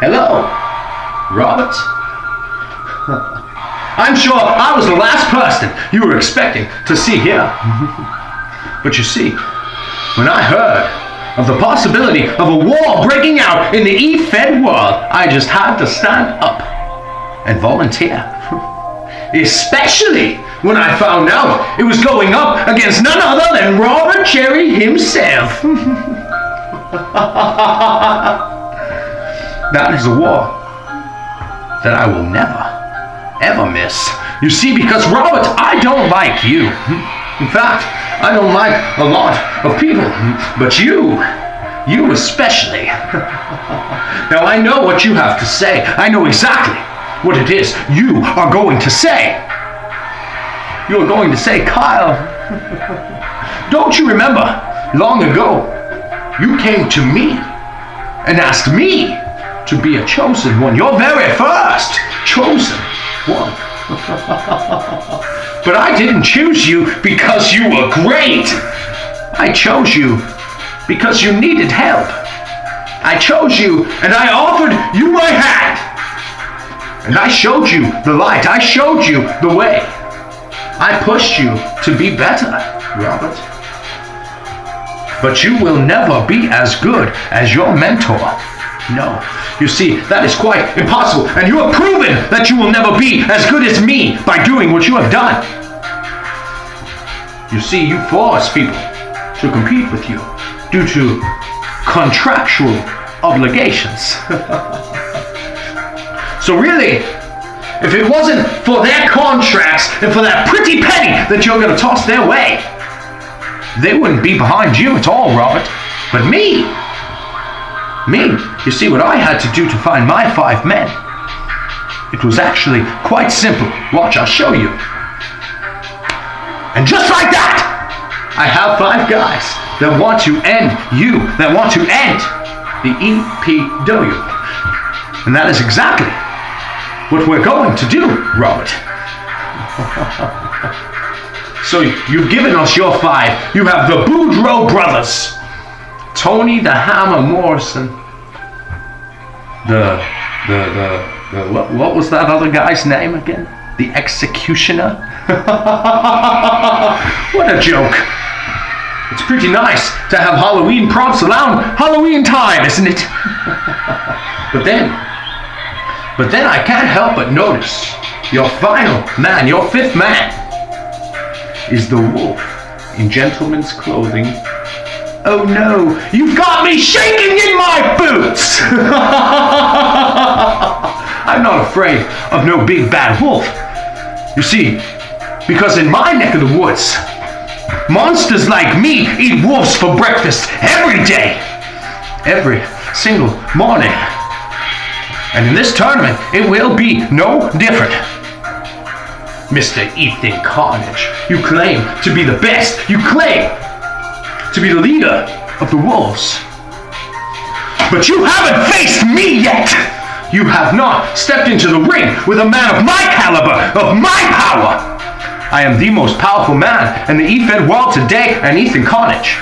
Hello, Robert. I'm sure I was the last person you were expecting to see here. But you see, when I heard of the possibility of a war breaking out in the E-Fed world, I just had to stand up and volunteer. Especially when I found out it was going up against none other than Robert Cherry himself. That is a war that I will never, ever miss. You see, because Robert, I don't like you. In fact, I don't like a lot of people, but you especially. Now I know what you have to say. I know exactly what it is you are going to say. You are going to say, Kyle, don't you remember long ago you came to me and asked me to be a chosen one, your very first chosen one. But I didn't choose you because you were great. I chose you because you needed help. I chose you and I offered you my hand. And I showed you the light. I showed you the way. I pushed you to be better, Robert. But you will never be as good as your mentor. No. You see, that is quite impossible. And you have proven that you will never be as good as me by doing what you have done. You see, you force people to compete with you due to contractual obligations. So really, if it wasn't for their contracts and for that pretty penny that you're going to toss their way, they wouldn't be behind you at all, Robert. But me, you see, what I had to do to find my 5 men, it was actually quite simple. Watch, I'll show you. And just like that, I have 5 guys that want to end you, that want to end the EPW. And that is exactly what we're going to do, Robert. So you've given us your 5. You have the Boudreaux brothers, Tony the Hammer Morrison, what was that other guy's name again? The Executioner? What a joke. It's pretty nice to have Halloween props around Halloween time, isn't it? But then I can't help but notice your final man, your 5th man, is the wolf in gentleman's clothing. Oh no, you've got me shaking in my boots! I'm not afraid of no big bad wolf. You see, because in my neck of the woods, monsters like me eat wolves for breakfast every day, every single morning. And in this tournament, it will be no different. Mr. Ethan Carnage, you claim to be the best. You claim to be the leader of the wolves. But you haven't faced me yet. You have not stepped into the ring with a man of my caliber, of my power. I am the most powerful man in the E-Fed world today, and Ethan Carnage.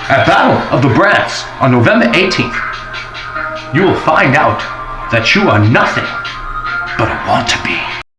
At Battle of the Brands on November 18th, you will find out that you are nothing but a want-to-be.